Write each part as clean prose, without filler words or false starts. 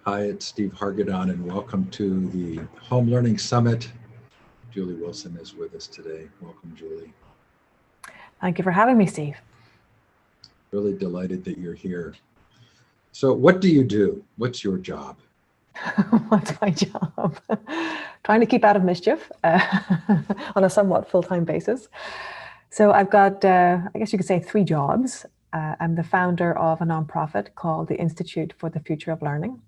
Hi, it's Steve Hargadon, and welcome to the Home Learning Summit. Julie Wilson is with us today. Welcome, Julie. Thank you for having me, Steve. Really delighted that you're here. So what do you do? What's your job? What's my job? Trying to keep out of mischief on a somewhat full-time basis. So I've got, I guess you could say, 3 jobs. I'm the founder of a nonprofit called the Institute for the Future of Learning.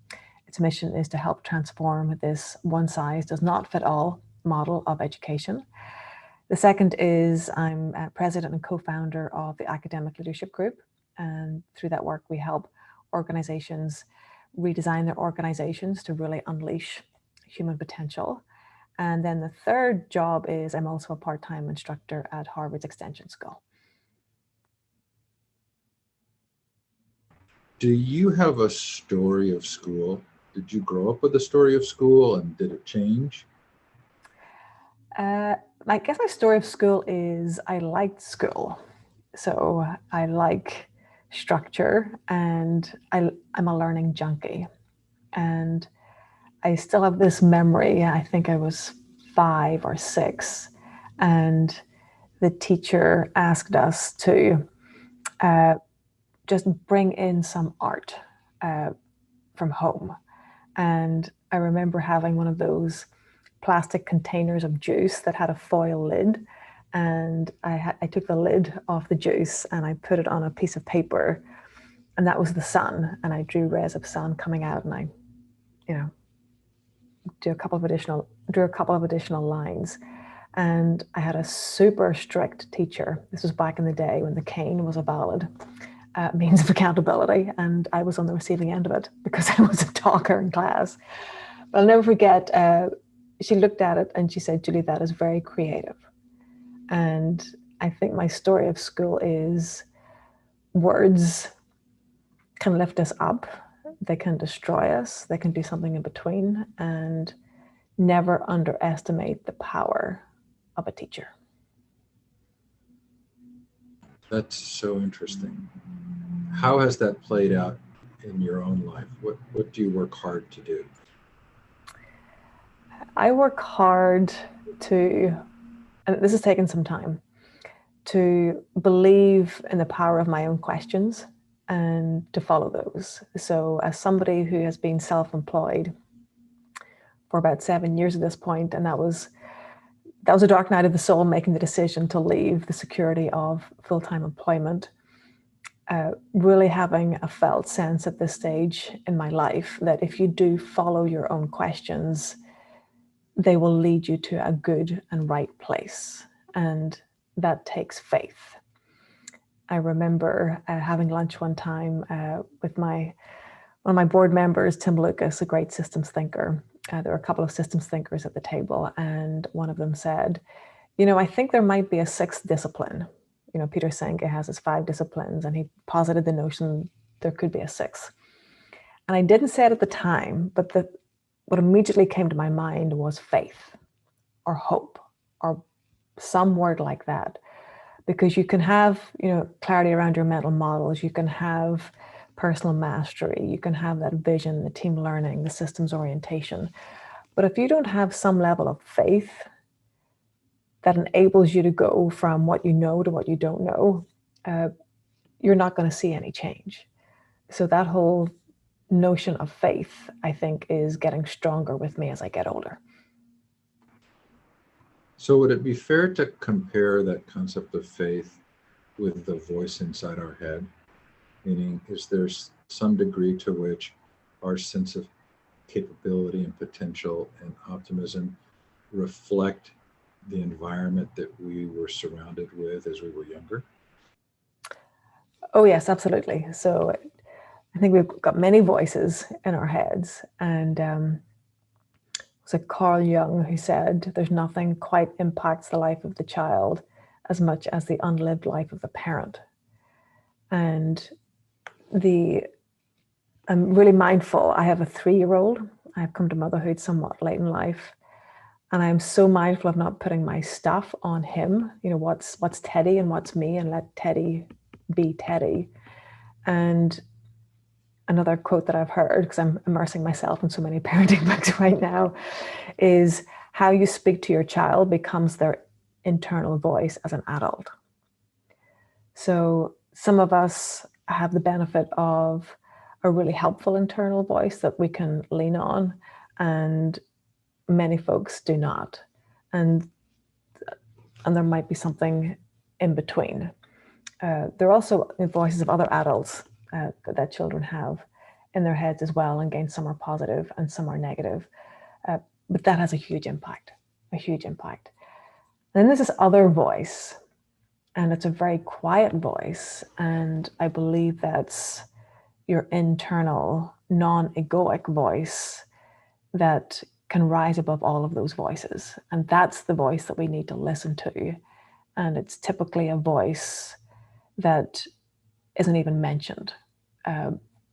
Its mission is to help transform this one-size-does-not-fit-all model of education. The second is I'm president and co-founder of the Academic Leadership Group. And through that work, we help organizations redesign their organizations to really unleash human potential. And then the third job is I'm also a part-time instructor at Harvard's Extension School. Do you have a story of school? Did you grow up with a story of school, and did it change? I guess my story of school is I liked school. So I like structure, and I'm a learning junkie. And I still have this memory. I think I was 5 or 6, and the teacher asked us to just bring in some art from home. And I remember having one of those plastic containers of juice that had a foil lid. And I took the lid off the juice and I put it on a piece of paper, and that was the sun. And I drew rays of sun coming out, and I, drew a couple of additional lines. And I had a super strict teacher. This was back in the day when the cane was a valid means of accountability, and I was on the receiving end of it because I was a talker in class. But I'll never forget, she looked at it and she said, "Julie, that is very creative." And I think my story of school is words can lift us up, they can destroy us, they can do something in between, and never underestimate the power of a teacher. That's so interesting. How has that played out in your own life? What do you work hard to do? I work hard to, and this has taken some time, to believe in the power of my own questions and to follow those. So as somebody who has been self-employed for about 7 years at this point, and that was a dark night of the soul, making the decision to leave the security of full-time employment, really having a felt sense at this stage in my life that if you do follow your own questions, they will lead you to a good and right place. And that takes faith. I remember having lunch one time with one of my board members, Tim Lucas, a great systems thinker. There were a couple of systems thinkers at the table, and one of them said, I think there might be a 6th discipline. Peter Senge has his 5 disciplines, and he posited the notion there could be a 6th. And I didn't say it at the time, but what immediately came to my mind was faith or hope or some word like that. Because you can have, clarity around your mental models, you can have personal mastery, you can have that vision, the team learning, the systems orientation. But if you don't have some level of faith that enables you to go from what you know to what you don't know, you're not going to see any change. So that whole notion of faith, I think, is getting stronger with me as I get older. So would it be fair to compare that concept of faith with the voice inside our head? Meaning, is there some degree to which our sense of capability and potential and optimism reflect the environment that we were surrounded with as we were younger? Oh, yes, absolutely. So I think we've got many voices in our heads. And it was like Carl Jung who said, there's nothing quite impacts the life of the child as much as the unlived life of the parent. And I'm really mindful. I have a 3-year-old. I've come to motherhood somewhat late in life. And I'm so mindful of not putting my stuff on him. What's Teddy and what's me, and let Teddy be Teddy. And another quote that I've heard, because I'm immersing myself in so many parenting books right now, is how you speak to your child becomes their internal voice as an adult. So some of us have the benefit of a really helpful internal voice that we can lean on, and many folks do not. And there might be something in between. There are also voices of other adults that children have in their heads as well, and again, some are positive and some are negative. But that has a huge impact, a huge impact. And then there's this other voice, and it's a very quiet voice. And I believe that's your internal, non-egoic voice that can rise above all of those voices. And that's the voice that we need to listen to. And it's typically a voice that isn't even mentioned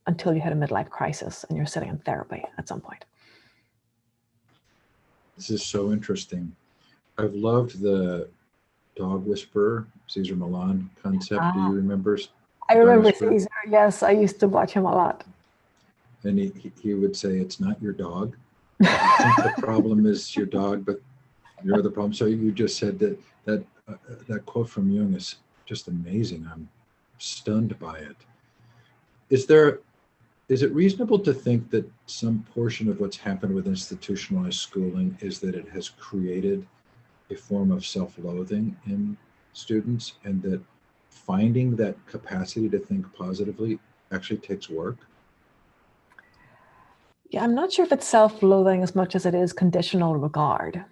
until you hit a midlife crisis and you're sitting in therapy at some point. This is so interesting. I've loved the dog whisperer, Caesar Milan concept. Do you remember? I remember Caesar. Yes, I used to watch him a lot. And he would say, "It's not your dog. You think the problem is your dog, but you're the problem." So you just said that quote from Jung is just amazing. I'm stunned by it. Is it reasonable to think that some portion of what's happened with institutionalized schooling is that it has created a form of self-loathing in students, and that finding that capacity to think positively actually takes work? Yeah, I'm not sure if it's self-loathing as much as it is conditional regard.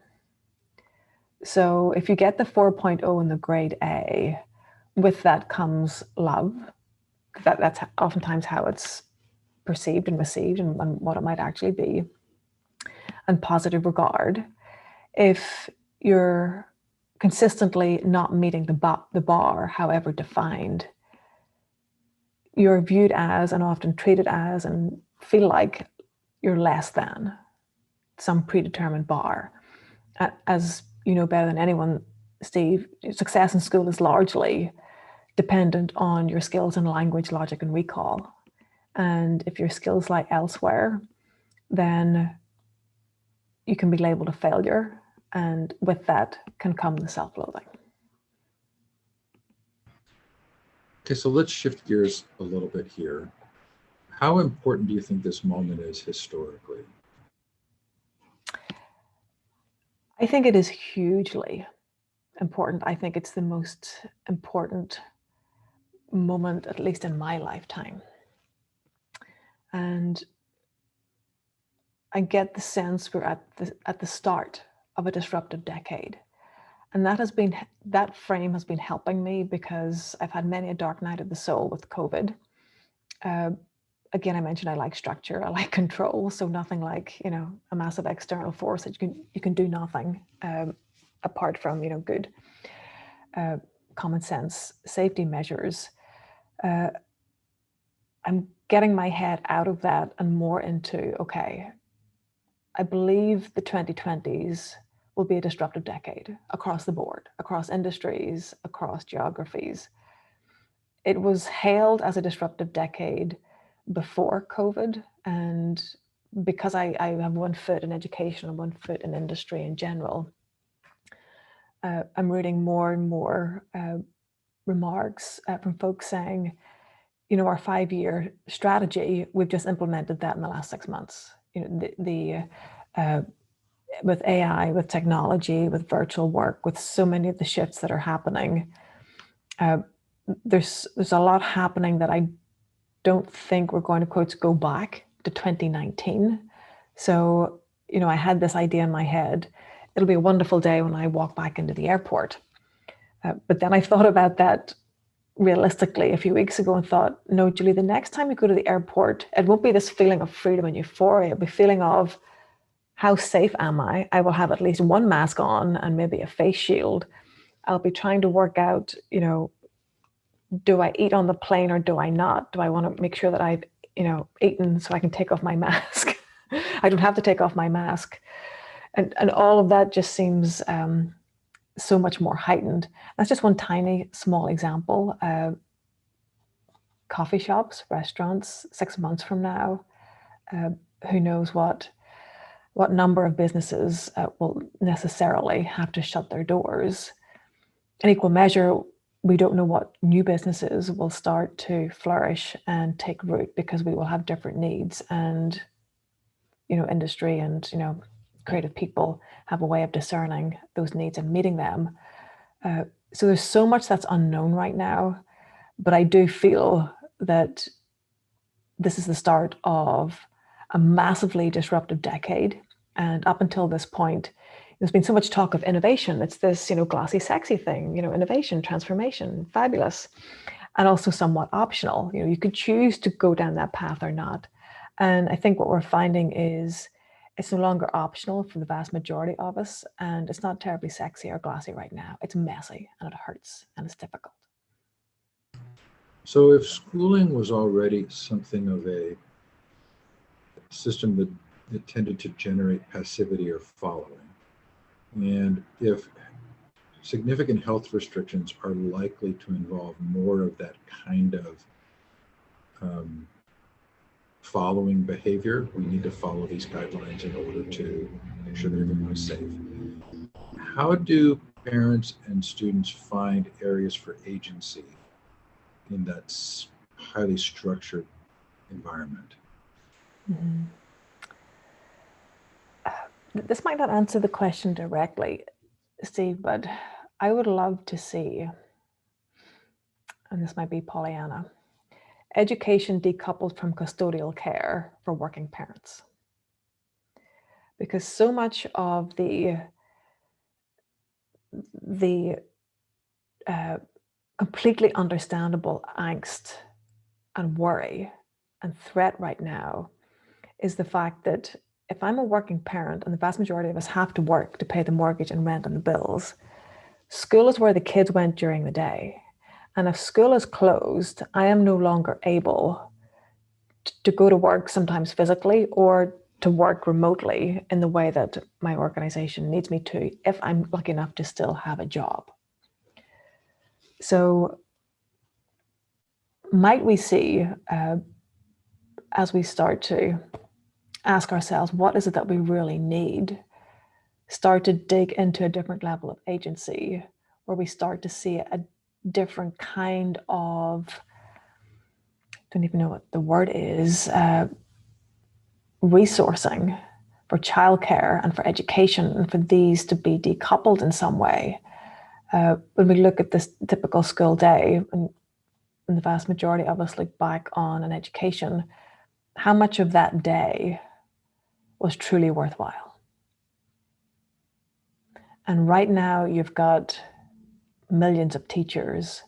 So if you get the 4.0 in the grade A, with that comes love. That's oftentimes how it's perceived and received, and what it might actually be, and positive regard. If you're consistently not meeting the bar, however defined, you're viewed as and often treated as and feel like you're less than some predetermined bar. As you know better than anyone, Steve, success in school is largely dependent on your skills in language, logic, and recall. And if your skills lie elsewhere, then you can be labeled a failure. And with that can come the self-loathing. Okay, so let's shift gears a little bit here. How important do you think this moment is historically? I think it is hugely important. I think it's the most important moment, at least in my lifetime. And I get the sense we're at the start of a disruptive decade. And that frame has been helping me, because I've had many a dark night of the soul with COVID. Again, I mentioned I like structure, I like control. So nothing like, a massive external force that you can do nothing apart from, good common sense safety measures. I'm getting my head out of that and more into, okay, I believe the 2020s will be a disruptive decade across the board, across industries, across geographies. It was hailed as a disruptive decade before COVID. And because I have one foot in education and one foot in industry in general, I'm reading more and more remarks from folks saying, our 5-year strategy, we've just implemented that in the last 6 months. With AI, with technology, with virtual work, with so many of the shifts that are happening, there's a lot happening that I don't think we're going to, quotes, go back to 2019. So, I had this idea in my head. It'll be a wonderful day when I walk back into the airport. But then I thought about that realistically a few weeks ago and thought, no, Julie, the next time you go to the airport, it won't be this feeling of freedom and euphoria. It'll be a feeling of, how safe am I? I will have at least one mask on and maybe a face shield. I'll be trying to work out, do I eat on the plane or do I not? Do I want to make sure that I've, eaten so I can take off my mask? I don't have to take off my mask. And all of that just seems so much more heightened. That's just one tiny, small example. coffee shops, restaurants 6 months from now. Who knows what number of businesses will necessarily have to shut their doors. In equal measure, we don't know what new businesses will start to flourish and take root, because we will have different needs, and industry and creative people have a way of discerning those needs and meeting them. So there's so much that's unknown right now, but I do feel that this is the start of a massively disruptive decade. And up until this point, there's been so much talk of innovation. It's this, glossy, sexy thing, innovation, transformation, fabulous, and also somewhat optional. You could choose to go down that path or not. And I think what we're finding is it's no longer optional for the vast majority of us, and it's not terribly sexy or glossy right now. It's messy, and it hurts, and it's difficult. So if schooling was already something of a system that tended to generate passivity or following, and if significant health restrictions are likely to involve more of that kind of following behavior, we need to follow these guidelines in order to make sure that everyone is safe. How do parents and students find areas for agency in that highly structured environment? Mm-hmm. This might not answer the question directly, Steve, but I would love to see, and this might be Pollyanna, education decoupled from custodial care for working parents. Because so much of the completely understandable angst and worry and threat right now is the fact that if I'm a working parent, and the vast majority of us have to work to pay the mortgage and rent and the bills, school is where the kids went during the day. And if school is closed, I am no longer able to go to work, sometimes physically, or to work remotely in the way that my organization needs me to, if I'm lucky enough to still have a job. So might we see, as we start to ask ourselves, what is it that we really need, start to dig into a different level of agency, where we start to see a different kind of, I don't even know what the word is, resourcing for childcare and for education, and for these to be decoupled in some way. When we look at this typical school day, and the vast majority of us look back on an education, how much of that day was truly worthwhile? And right now you've got millions of teachers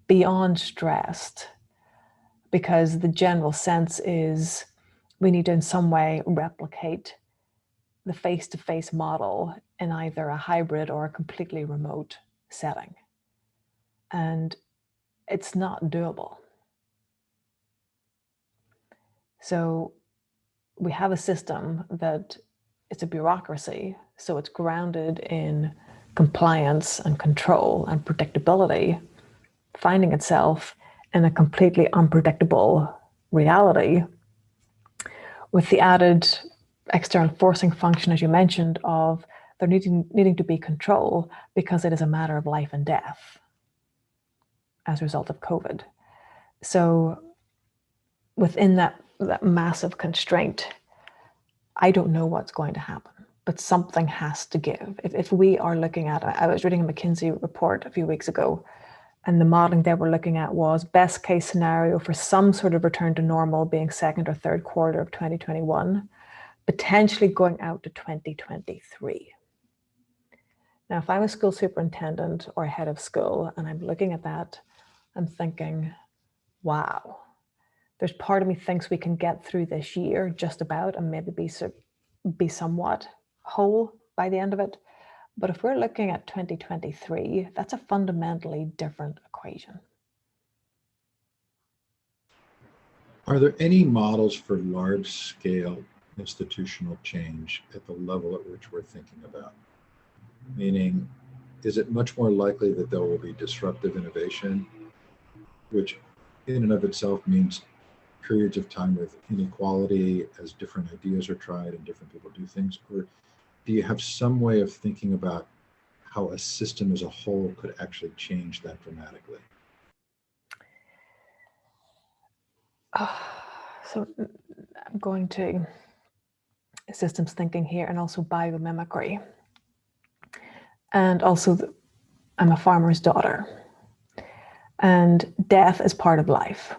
beyond stressed, because the general sense is we need to in some way replicate the face-to-face model in either a hybrid or a completely remote setting. And it's not doable. So we have a system that it's a bureaucracy, so it's grounded in compliance and control and predictability, finding itself in a completely unpredictable reality, with the added external forcing function, as you mentioned, of there needing to be control, because it is a matter of life and death as a result of COVID. So within that massive constraint, I don't know what's going to happen, but something has to give. If we are looking at, I was reading a McKinsey report a few weeks ago, and the modeling they were looking at was best case scenario for some sort of return to normal being second or third quarter of 2021, potentially going out to 2023. Now, if I'm a school superintendent or head of school and I'm looking at that, I'm thinking, wow, there's part of me thinks we can get through this year just about, and maybe be somewhat whole by the end of it. But if we're looking at 2023, that's a fundamentally different equation. Are there any models for large-scale institutional change at the level at which we're thinking about? Meaning, is it much more likely that there will be disruptive innovation, which in and of itself means periods of time with inequality as different ideas are tried and different people do things? Or do you have some way of thinking about how a system as a whole could actually change that dramatically? So I'm going to systems thinking here, and also biomimicry. And also, I'm a farmer's daughter. And death is part of life.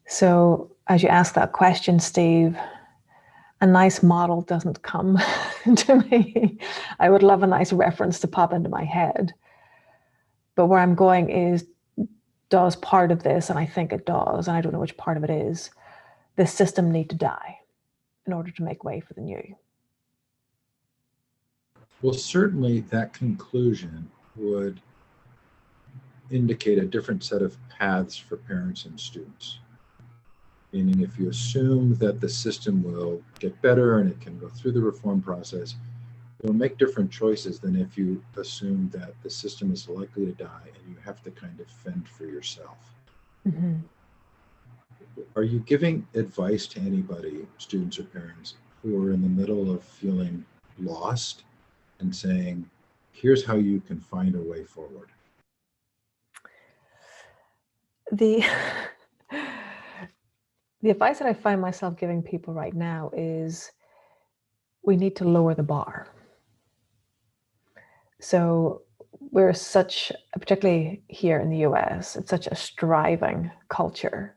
So as you ask that question, Steve, a nice model doesn't come to me. I would love a nice reference to pop into my head. But where I'm going is, does part of this, and I think it does, and I don't know which part of it is, this system need to die in order to make way for the new? Well, certainly that conclusion would indicate a different set of paths for parents and students. Meaning, if you assume that the system will get better and it can go through the reform process, you'll make different choices than if you assume that the system is likely to die and you have to kind of fend for yourself. Mm-hmm. Are you giving advice to anybody, students or parents, who are in the middle of feeling lost and saying, here's how you can find a way forward? The the advice that I find myself giving people right now is, we need to lower the bar. So we're such, particularly here in the US, it's such a striving culture.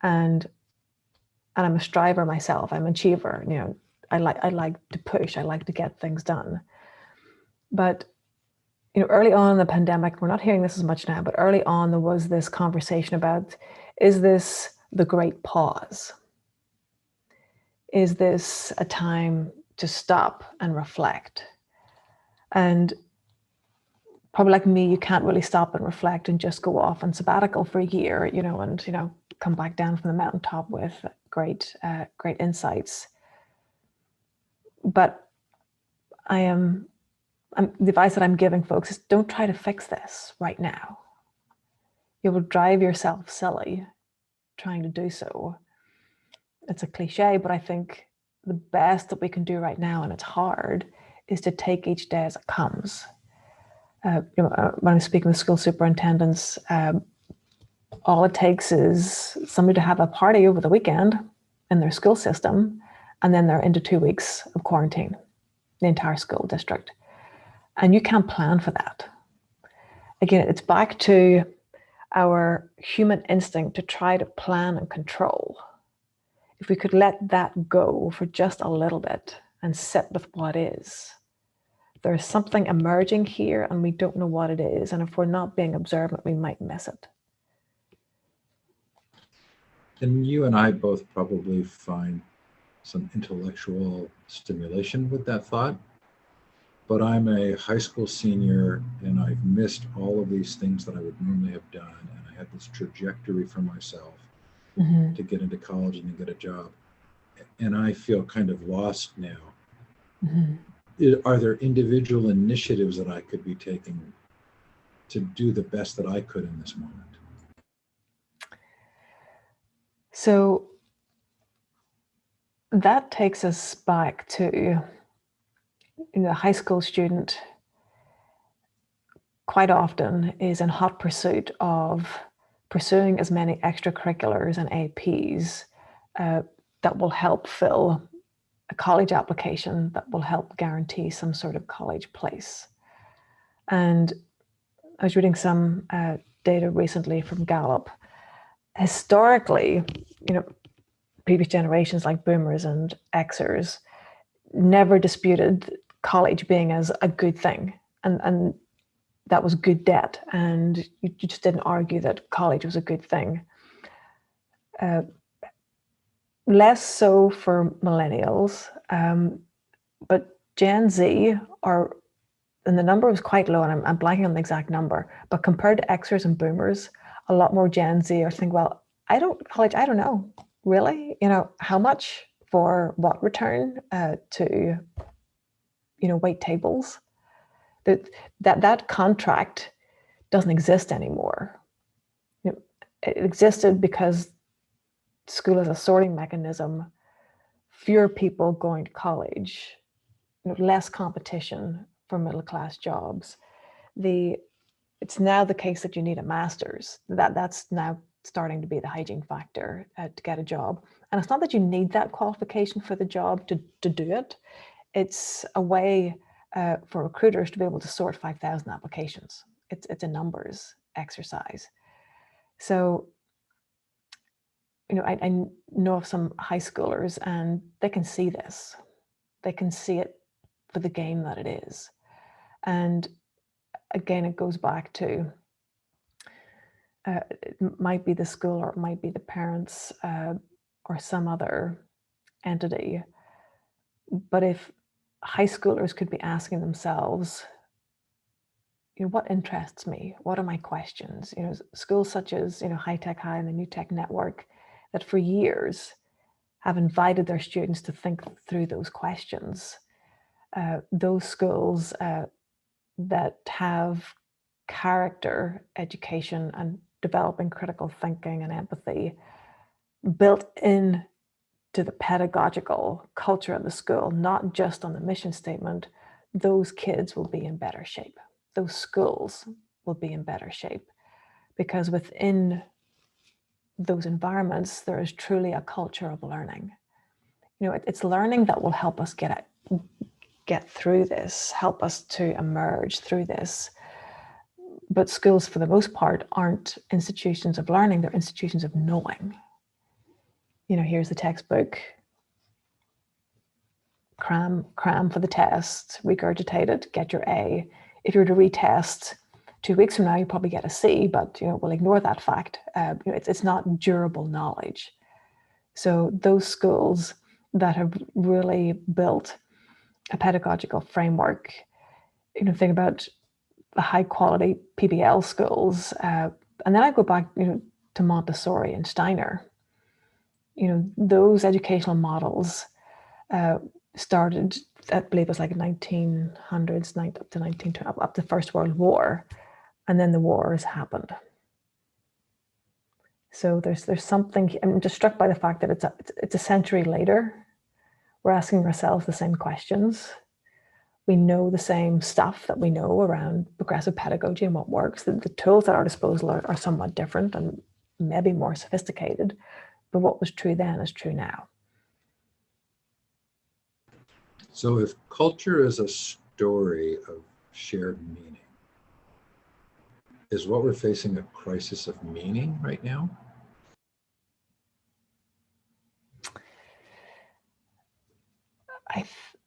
And I'm a striver myself. I'm an achiever. You know, I like to push. I like to get things done. But you know, early on in the pandemic, we're not hearing this as much now, but early on there was this conversation about, is this the great pause? Is this a time to stop and reflect? And probably like me, you can't really stop and reflect and just go off on sabbatical for a year, you know, and come back down from the mountaintop with great insights. But the advice that I'm giving folks is, don't try to fix this right now. You will drive yourself silly trying to do so. It's a cliche, but I think the best that we can do right now, and it's hard, is to take each day as it comes. When I'm speaking with school superintendents, all it takes is somebody to have a party over the weekend in their school system, and then they're into 2 weeks of quarantine, the entire school district. And you can't plan for that. Again, it's back to our human instinct to try to plan and control. If we could let that go for just a little bit and sit with what is, there's something emerging here and we don't know what it is. And if we're not being observant, we might miss it. And you and I both probably find some intellectual stimulation with that thought. But I'm a high school senior and I've missed all of these things that I would normally have done. And I had this trajectory for myself to get into college and then get a job. And I feel kind of lost now. Are there individual initiatives that I could be taking to do the best that I could in this moment? So that takes us back to the high school student quite often is in hot pursuit of pursuing as many extracurriculars and APs that will help fill a college application, that will help guarantee some sort of college place. And I was reading some data recently from Gallup. Historically, previous generations like boomers and Xers never disputed college being as a good thing. And that was good debt. And you just didn't argue that college was a good thing. Less so for millennials, but Gen Z and the number was quite low, and I'm blanking on the exact number, but compared to Xers and boomers, a lot more Gen Z are thinking, well, I don't know, really? How much for what return to, wait tables? That contract doesn't exist anymore. it existed because school is a sorting mechanism, fewer people going to college, less competition for middle-class jobs. It's now the case that you need a master's. That's now starting to be the hygiene factor to get a job. And it's not that you need that qualification for the job to do it. It's a way for recruiters to be able to sort 5,000 applications. It's a numbers exercise. So, I know of some high schoolers and they can see this. They can see it for the game that it is. And again, it goes back to it might be the school or it might be the parents or some other entity. But if high schoolers could be asking themselves, what interests me? What are my questions? Schools such as, High Tech High and the New Tech Network that for years have invited their students to think through those questions. Those schools that have character education and developing critical thinking and empathy built in to the pedagogical culture of the school, not just on the mission statement, those kids will be in better shape. Those schools will be in better shape because within those environments, there is truly a culture of learning. It's learning that will help us get through this, help us to emerge through this. But schools, for the most part, aren't institutions of learning, they're institutions of knowing. Here's the textbook, cram for the test, regurgitate it, get your A. If you were to retest 2 weeks from now, you probably get a C, but we'll ignore that fact. It's not durable knowledge. So those schools that have really built a pedagogical framework, think about the high quality PBL schools, and then I go back, to Montessori and Steiner. Those educational models started, I believe it was like 1900s, up to 1920, up to the First World War, and then the wars happened. So there's something. I'm just struck by the fact that it's a century later. We're asking ourselves the same questions. We know the same stuff that we know around progressive pedagogy and what works. The tools at our disposal are somewhat different and maybe more sophisticated, but what was true then is true now. So if culture is a story of shared meaning, is what we're facing a crisis of meaning right now?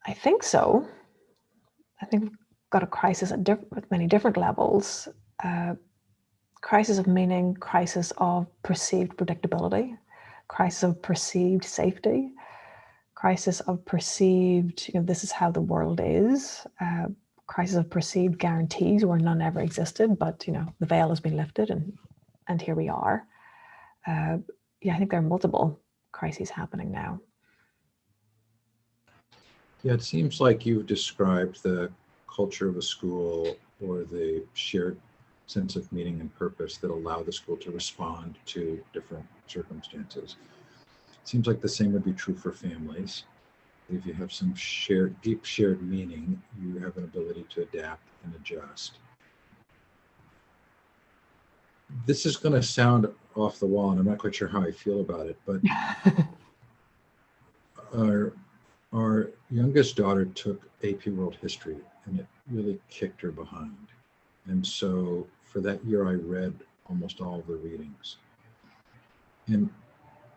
I think so. I think we've got a crisis at many different levels. Crisis of meaning, crisis of perceived predictability, crisis of perceived safety, crisis of perceived, this is how the world is, crisis of perceived guarantees where none ever existed, but the veil has been lifted and here we are. I think there are multiple crises happening now. Yeah, it seems like you've described the culture of a school or the shared sense of meaning and purpose that allow the school to respond to different circumstances. It seems like the same would be true for families. If you have some deep shared meaning, you have an ability to adapt and adjust. This is going to sound off the wall, and I'm not quite sure how I feel about it, but our youngest daughter took AP World History, and it really kicked her behind. And so for that year, I read almost all of the readings. And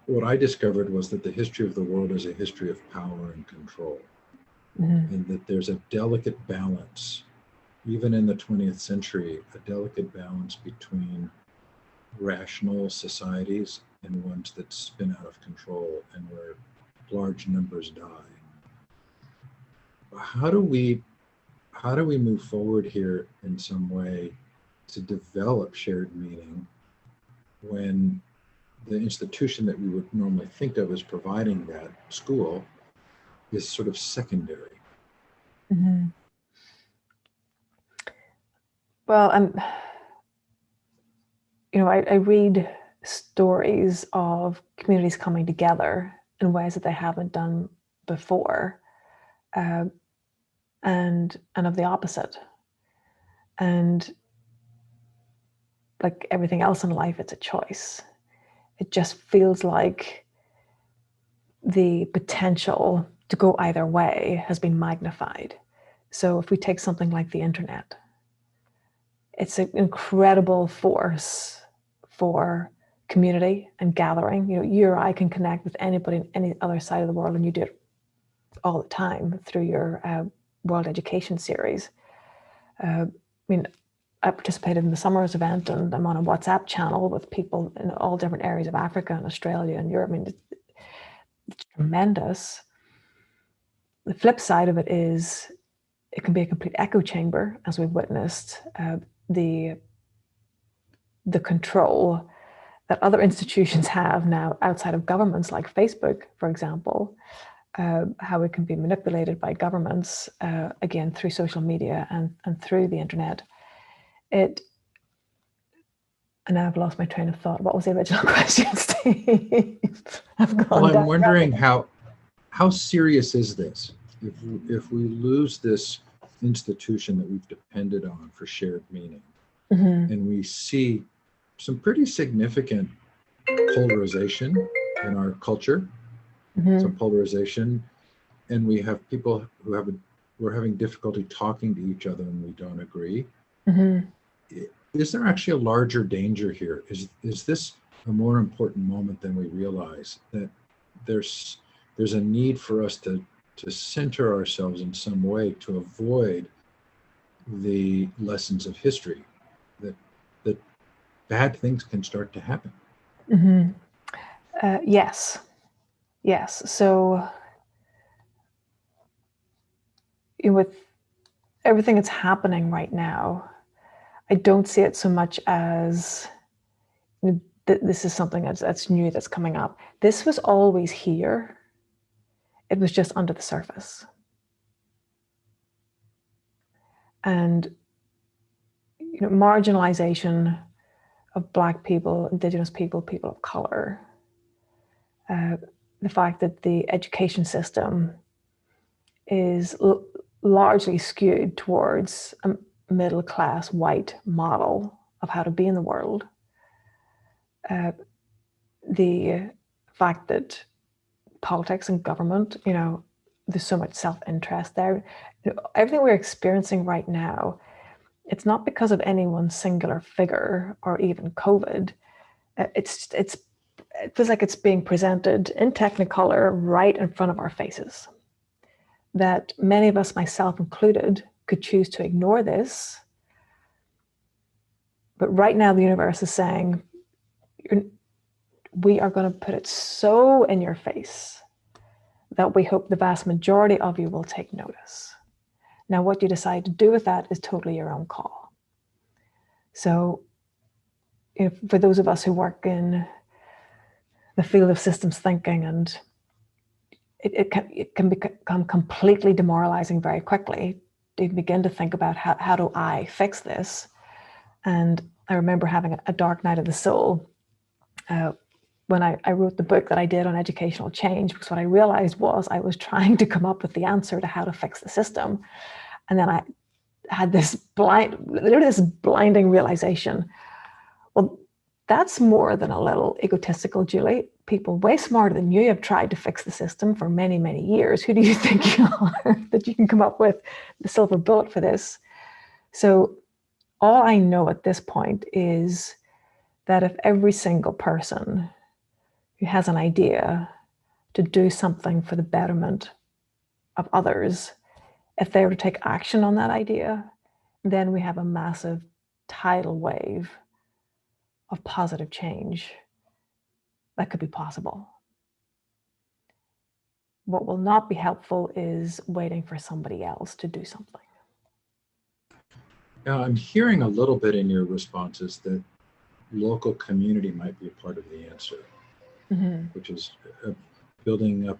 what I discovered was that the history of the world is a history of power and control, and that there's a delicate balance, even in the 20th century, a delicate balance between rational societies and ones that spin out of control and where large numbers die. How do we move forward here in some way to develop shared meaning when the institution that we would normally think of as providing that, school, is sort of secondary? Mm-hmm. Well, I read stories of communities coming together in ways that they haven't done before, and of the opposite. And like everything else in life, it's a choice. It just feels like the potential to go either way has been magnified. So if we take something like the internet, it's an incredible force for community and gathering. You know, you or I can connect with anybody in any other side of the world, and you do it all the time through your World Education series. I mean, I participated in the Summers event, and I'm on a WhatsApp channel with people in all different areas of Africa and Australia and Europe. I mean, it's tremendous. The flip side of it is it can be a complete echo chamber, as we've witnessed. The control that other institutions have now outside of governments, like Facebook, for example, how it can be manipulated by governments, again, through social media and through the internet. And now I've lost my train of thought. What was the original question, Steve? Well, I'm wondering how serious is this? If we lose this institution that we've depended on for shared meaning, and we see some pretty significant polarization in our culture, some polarization, and we have people who we're having difficulty talking to each other and we don't agree. Is there actually a larger danger here? Is this a more important moment than we realize, that there's a need for us to center ourselves in some way to avoid the lessons of history, that bad things can start to happen? Yes. So with everything that's happening right now, I don't see it so much as this is something that's new, that's coming up. This was always here. It was just under the surface. And marginalization of Black people, Indigenous people, people of color, the fact that the education system is largely skewed towards a middle-class white model of how to be in the world. The fact that politics and government, there's so much self-interest there. Everything we're experiencing right now, it's not because of any one singular figure or even COVID. It feels like it's being presented in Technicolor right in front of our faces. That many of us, myself included, could choose to ignore this. But right now the universe is saying, we are going to put it so in your face that we hope the vast majority of you will take notice. Now, what you decide to do with that is totally your own call. So, for those of us who work in the field of systems thinking, and it can become completely demoralizing very quickly to begin to think about how do I fix this? And I remember having a dark night of the soul when I wrote the book that I did on educational change, because what I realized was I was trying to come up with the answer to how to fix the system. And then I had this blinding realization. Well, that's more than a little egotistical, Julie. People way smarter than you have tried to fix the system for many, many years. Who do you think you are that you can come up with the silver bullet for this? So all I know at this point is that if every single person who has an idea to do something for the betterment of others, if they were to take action on that idea, then we have a massive tidal wave of positive change that could be possible. What will not be helpful is waiting for somebody else to do something. Now, I'm hearing a little bit in your responses that local community might be a part of the answer, which is building up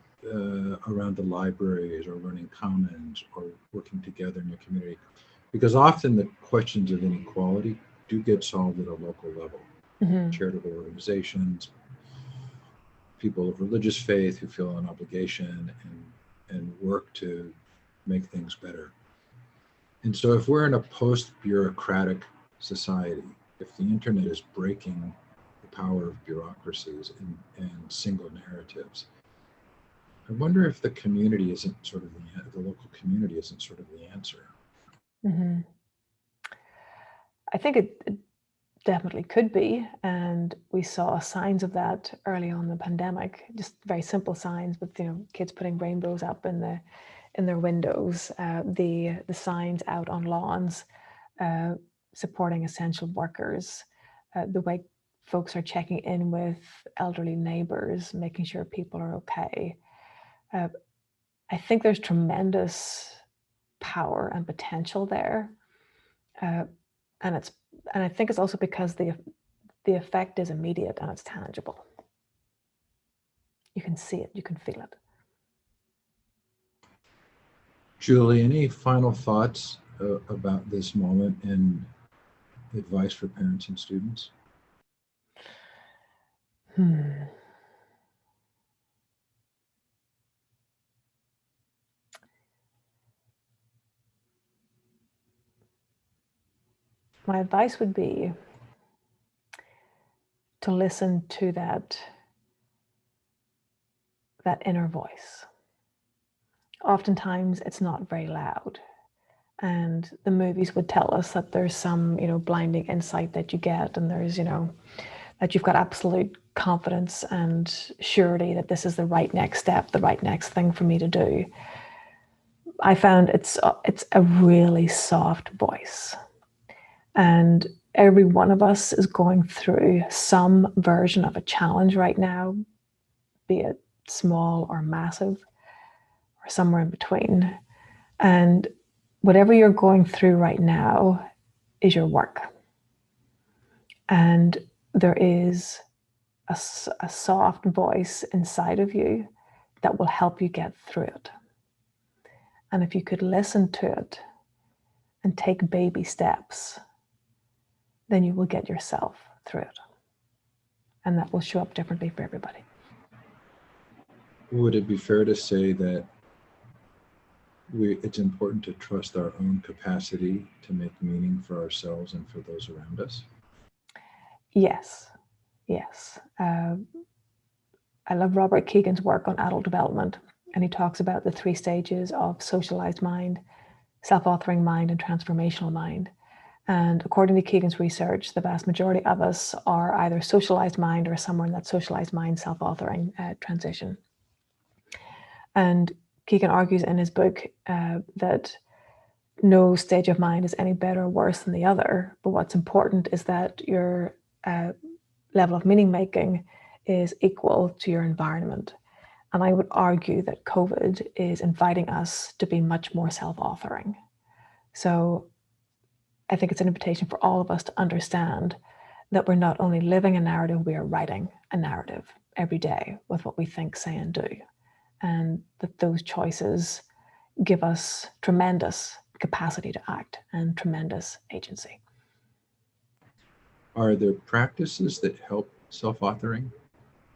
around the libraries or running commons or working together in your community. Because often the questions of inequality do get solved at a local level. charitable organizations, people of religious faith who feel an obligation and work to make things better. And so if we're in a post-bureaucratic society, if the internet is breaking the power of bureaucracies and single narratives, I wonder if the community isn't sort of the local community isn't sort of the answer. I think it definitely could be, and we saw signs of that early on in the pandemic. Just very simple signs, with kids putting rainbows up in their windows, the signs out on lawns supporting essential workers, the way folks are checking in with elderly neighbors, making sure people are okay. I think there's tremendous power and potential there, and I think it's also because the effect is immediate and it's tangible. You can see it, you can feel it. Julie, any final thoughts about this moment and advice for parents and students? My advice would be to listen to that inner voice. Oftentimes it's not very loud, and the movies would tell us that there's some blinding insight that you get, and there's that you've got absolute confidence and surety that this is the right next step, the right next thing for me to do. I found it's a really soft voice, and every one of us is going through some version of a challenge right now, be it small or massive or somewhere in between. And whatever you're going through right now is your work. And there is a soft voice inside of you that will help you get through it. And if you could listen to it and take baby steps, then you will get yourself through it. And that will show up differently for everybody. Would it be fair to say that it's important to trust our own capacity to make meaning for ourselves and for those around us? Yes. I love Robert Kegan's work on adult development, and he talks about the 3 stages of socialized mind, self-authoring mind, and transformational mind. And according to Kegan's research, the vast majority of us are either socialized mind or somewhere in that socialized mind self-authoring transition. And Kegan argues in his book that no stage of mind is any better or worse than the other, but what's important is that your level of meaning making is equal to your environment. And I would argue that COVID is inviting us to be much more self-authoring. So I think it's an invitation for all of us to understand that we're not only living a narrative, we are writing a narrative every day with what we think, say, and do. And that those choices give us tremendous capacity to act and tremendous agency. Are there practices that help self-authoring?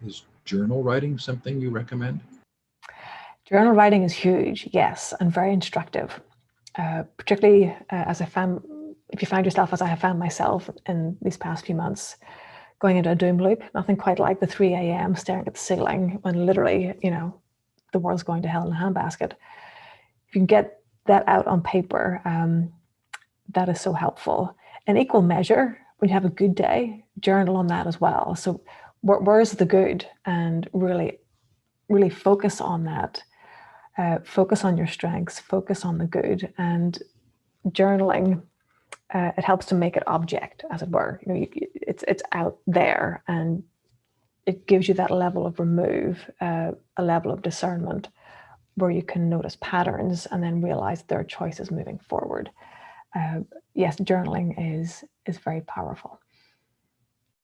Is journal writing something you recommend? Journal writing is huge, yes, and very instructive. Particularly if you find yourself, as I have found myself in these past few months, going into a doom loop, nothing quite like the 3 a.m. staring at the ceiling when literally, the world's going to hell in a handbasket. If you can get that out on paper, that is so helpful. In equal measure, when you have a good day, journal on that as well. So where's the good? And really, really focus on that. Focus on your strengths, focus on the good. And journaling, it helps to make it object, as it were. It's out there, and it gives you that level of remove, a level of discernment, where you can notice patterns and then realize there are choices moving forward. Yes, journaling is very powerful.